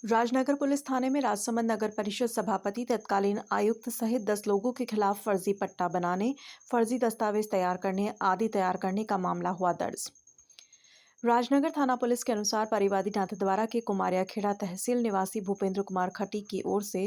Rajnagar police थाने में राजसमंद नगर परिषद सभापति तत्कालीन आयुक्त सहित 10 लोगों के खिलाफ फर्जी पट्टा बनाने, फर्जी दस्तावेज तैयार करने आदि तैयार करने का मामला हुआ दर्ज। राजनगर थाना पुलिस के अनुसार परिवादी नाथद्वारा के कुमारिया खेड़ा तहसील निवासी भूपेंद्र कुमार खटी की ओर से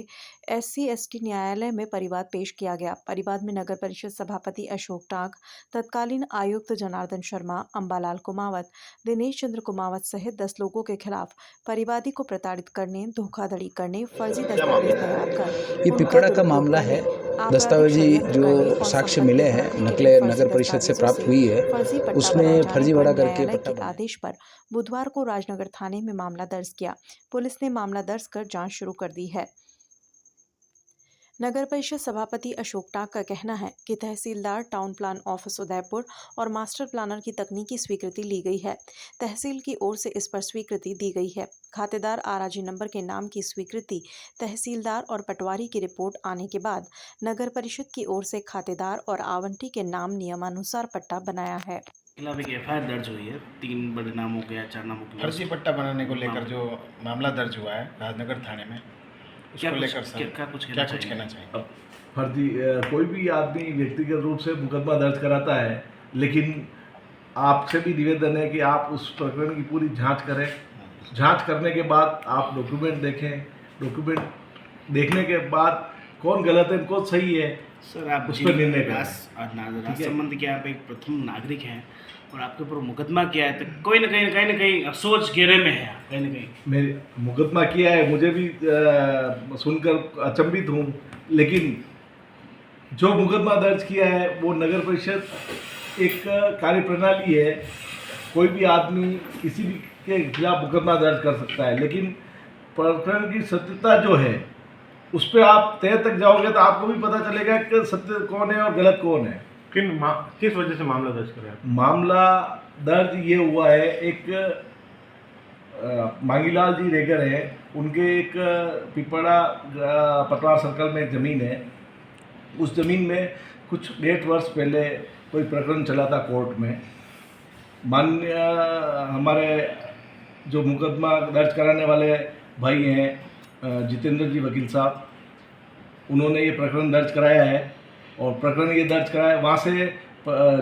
SC/ST न्यायालय में परिवाद पेश किया गया। परिवाद में नगर परिषद सभापति अशोक टांक, तत्कालीन आयुक्त जनार्दन शर्मा, अंबालाल कुमावत, दिनेश चंद्र कुमावत सहित 10 लोगों के खिलाफ परिवादी को प्रताड़ित करने, धोखाधड़ी करने, फर्जी क्या मामला दस्तावेज तैयार है? कर ये उनका पिपड़ा का दुरुपयोग मामला करने, है। आपराधिक दस्तावेजी षड्यंत्र जो करने और साक्ष्य संपत्ति मिले हैं, भर्ती के लिए नकलें फर्जी नगर परिषद से दस्तावेजों प्राप्त से हुई है, फर्जी पट्टा बनाए उसमें जाने पर फर्जीवाड़ा करके न्यायालय पट्टा के बनाया। आदेश पर बुधवार को राजनगर थाने में मामला दर्ज किया। पुलिस ने मामला दर्ज कर जांच शुरू कर दी है। नगर परिषद सभापति अशोक टांक का कहना है कि तहसीलदार, टाउन प्लान ऑफिस उदयपुर और मास्टर प्लानर की तकनीकी स्वीकृति ली गई है। तहसील की ओर से इस पर स्वीकृति दी गई है। खातेदार आरआजी नंबर के नाम की स्वीकृति तहसीलदार और पटवारी की रिपोर्ट आने के बाद नगर परिषद की ओर से खातेदार और आवंटी के नाम नियमानुसार पट्टा बनाया है। खिलाफ एक FIR दर्ज हुई है। 3 बड़े नामों के या 4 नामों के फर्जी पट्टा बनाने को लेकर हाँ। जो मामला दर्ज हुआ है राजनगर थाने में, उसको लेकर सर क्या कुछ कहना चाहिए? अब फर्जी कोई भी आदमी व्यक्तिगत रूप से मुकदमा दर्ज कराता है, लेकिन आपसे भी निवेदन है कि आप उस प्रकरण की पूरी जांच करें। जांच करने के बाद आप डॉक्यूमेंट देखें। डॉक्यूमेंट देखने के बाद कौन गलत है कौन सही है, सर आप उस पर निर्णय करें। राजसमंद के आप एक प्रथम नागरिक हैं और आपके ऊपर मुकदमा किया है, तो कोई ना कहीं सोच घेरे में है आप, कहीं ना कहीं। मेरे मुकदमा किया है, मुझे भी सुनकर अचंभित हूँ, लेकिन जो मुकदमा दर्ज किया है वो नगर परिषद एक कार्यप्रणाली है। कोई भी आदमी किसी भी के खिलाफ मुकदमा दर्ज कर सकता है, लेकिन प्रकरण की सत्यता जो है उस पर आप तय तक जाओगे तो आपको भी पता चलेगा कि सत्य कौन है और गलत कौन है। किस वजह से मामला दर्ज कराया? मामला दर्ज ये हुआ है, एक मांगीलाल जी रेगर हैं, उनके एक पिपड़ा पटवार सर्कल में एक ज़मीन है। उस ज़मीन में कुछ 1.5 वर्ष पहले कोई प्रकरण चला था कोर्ट में। माननीय हमारे जो मुकदमा दर्ज कराने वाले भाई हैं जितेंद्र जी वकील साहब, उन्होंने ये प्रकरण दर्ज कराया है और प्रकरण ये दर्ज कराया, वहाँ से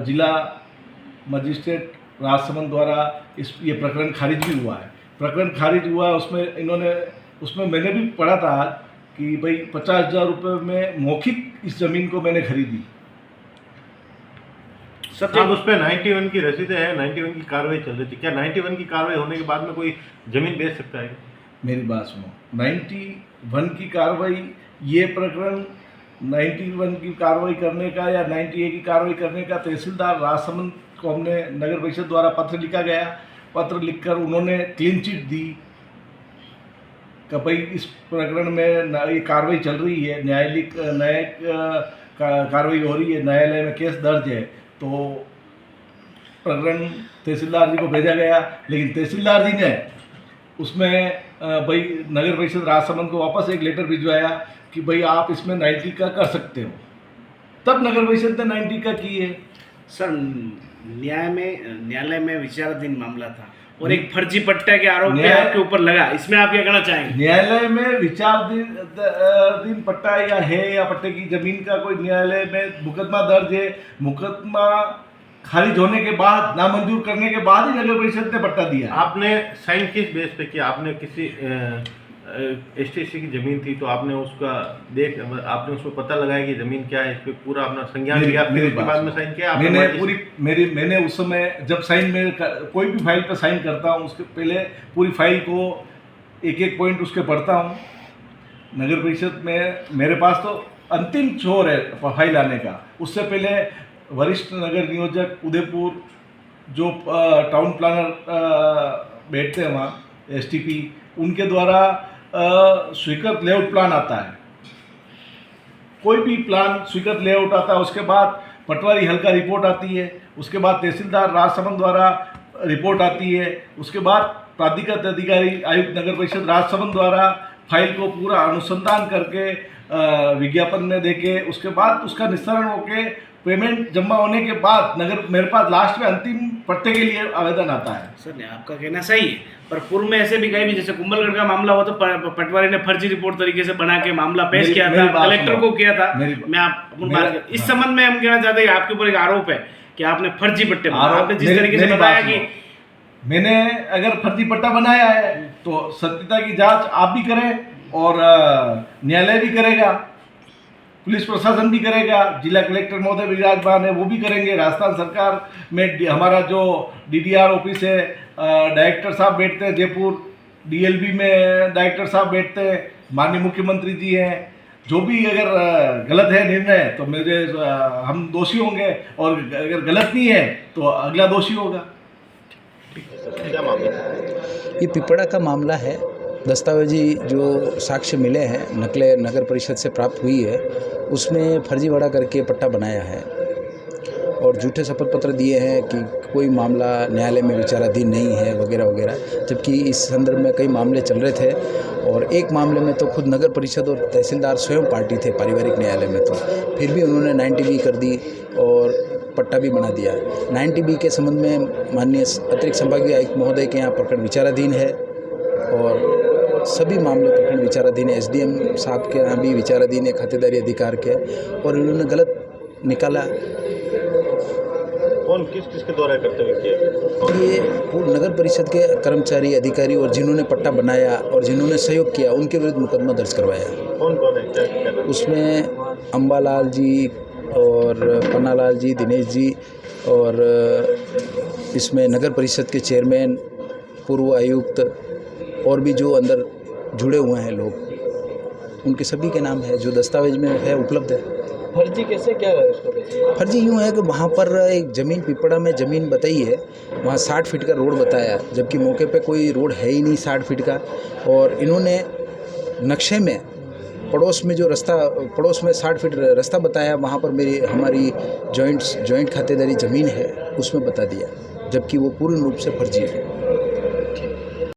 जिला मजिस्ट्रेट राजसमंद द्वारा ये प्रकरण खारिज भी हुआ है। प्रकरण खारिज हुआ, उसमें मैंने भी पढ़ा था कि भाई 50,000 रुपये में मौखिक इस ज़मीन को मैंने खरीदी। सर उस पर 91 की रसीदें हैं, 91 की कार्रवाई चल रही थी। क्या 91 की कार्रवाई होने के बाद में कोई ज़मीन बेच सकता है? मेरी बात सुनो, 91 की कार्रवाई, ये प्रकरण 91 की कार्रवाई करने का या 98 की कार्रवाई करने का तहसीलदार राजसमंद को हमने नगर परिषद द्वारा पत्र लिखा गया। पत्र लिखकर उन्होंने क्लीन चिट दी कि भाई इस प्रकरण में ये कार्रवाई चल रही है, न्यायिक कार्रवाई हो रही है, न्यायालय में केस दर्ज है। तो प्रकरण तहसीलदार जी को भेजा गया, लेकिन तहसीलदार जी ने उसमें भाई नगर परिषद राजसमंद को वापस एक लेटर भिजवाया कि भाई आप इसमें 90 का कर सकते हो। तब नगर परिषद ने 90 का की है। सर न्यायालय में विचाराधीन मामला था और एक फर्जी पट्टे के आरोप आपके ऊपर लगा, इसमें आप क्या कहना चाहेंगे? न्यायालय में विचाराधीन पट्टा या है या पट्टे की जमीन का कोई न्यायालय में मुकदमा दर्ज है, मुकदमा खारिज होने के बाद, नामंजूर करने के बाद ही नगर परिषद ने पट्टा दिया। आपने साइन किस बेस पे किया? आपने किसी ST/SC की ज़मीन थी तो आपने उसका आपने उसमें पता लगाया कि ज़मीन क्या है, इस पर पूरा अपना संज्ञान लिया, फिर उसके बाद में साइन किया? मैंने उस समय जब कोई भी फाइल पर साइन करता हूँ, उसके पहले पूरी फाइल को एक पॉइंट उसके पढ़ता हूँ। नगर परिषद में मेरे पास तो अंतिम छोर है फाइल आने का। उससे पहले वरिष्ठ नगर नियोजक उदयपुर, जो टाउन प्लानर बैठते हैं वहाँ, STP, उनके द्वारा स्वीकृत लेआउट प्लान आता है। कोई भी प्लान स्वीकृत लेआउट आता है, उसके बाद पटवारी हल्का रिपोर्ट आती है, उसके बाद तहसीलदार राजसमंद द्वारा रिपोर्ट आती है, उसके बाद प्राधिकृत अधिकारी आयुक्त नगर परिषद राजसमंद द्वारा फाइल को पूरा अनुसंधान करके विज्ञापन में देके उसके बाद उसका निस्तारण होके पेमेंट जमा होने के बाद नगर मेरे पास लास्ट में अंतिम पट्टे के लिए आवेदन आता है। सर नहीं, आपका कहना सही है, पर पूर्व में ऐसे भी कहीं भी, जैसे कुंभलगढ़ का मामला हुआ तो पटवारी ने फर्जी रिपोर्ट तरीके से बना के मामला पेश मेरी- किया मेरी था, बात कलेक्टर सुनो। को किया था। मेरी- मैं आप अपन मेरा- बात कर, इस संबंध में हम कहना चाहते हैं कि आपके ऊपर एक आरोप है कि आपने फर्जी पट्टे बनाए। आरोप- आपने जिस मेरी- तरीके से मेरी बताया बात कि सुनो। मैंने अगर फर्जी पट्टा बनाया है तो सत्यता की जांच आप भी करें और न्यायालय भी करेगा, पुलिस प्रशासन भी करेगा, जिला कलेक्टर महोदय विराजमान है वो भी करेंगे, राजस्थान सरकार में हमारा जो डीडीआर ऑफिस है, डायरेक्टर साहब बैठते हैं जयपुर, डीएलबी में डायरेक्टर साहब बैठते हैं, माननीय मुख्यमंत्री जी हैं, जो भी अगर गलत है निर्णय तो हम दोषी होंगे, और अगर गलत नहीं है तो अगला दोषी होगा। क्या मामला है? ये पिपड़ा का मामला है। दस्तावेजी जो साक्ष्य मिले हैं नकले नगर परिषद से प्राप्त हुई है, उसमें फर्जीवाड़ा करके पट्टा बनाया है और झूठे शपथ पत्र दिए हैं कि कोई मामला न्यायालय में विचाराधीन नहीं है वगैरह वगैरह, जबकि इस संदर्भ में कई मामले चल रहे थे और एक मामले में तो खुद नगर परिषद और तहसीलदार स्वयं पार्टी थे पारिवारिक न्यायालय में, तो फिर भी उन्होंने 90B कर दी और पट्टा भी बना दिया। 90B के संबंध में माननीय अतिरिक्त संभागीय आयुक्त महोदय के यहाँ प्रकरण विचाराधीन है और सभी मामले प्रकरण विचाराधीन है। एसडीएम साहब के यहाँ भी विचाराधीन है खातेदारी अधिकार के, और इन्होंने गलत निकाला। कौन किस के द्वारा करते हुए किया? ये पूर्व नगर परिषद के कर्मचारी अधिकारी और जिन्होंने पट्टा बनाया और जिन्होंने सहयोग किया उनके विरुद्ध मुकदमा दर्ज करवाया। कौन कौन है, क्या क्या नाम? उसमें अम्बालाल जी और पन्नालाल जी, दिनेश जी, और इसमें नगर परिषद के चेयरमैन, पूर्व आयुक्त और भी जो अंदर जुड़े हुए हैं लोग, उनके सभी के नाम है जो दस्तावेज में है, उपलब्ध है। फर्जी कैसे, क्या है उसको कैसे? फर्जी यूँ है कि वहाँ पर एक ज़मीन पिपड़ा में ज़मीन बताई है, वहाँ 60 फीट का रोड बताया, जबकि मौके पे कोई रोड है ही नहीं 60 फीट का, और इन्होंने नक्शे में पड़ोस में जो रास्ता, पड़ोस में 60 फीट रास्ता बताया, वहाँ पर हमारी जॉइंट खातेदारी ज़मीन है उसमें बता दिया, जबकि वो पूर्ण रूप से फर्जी है।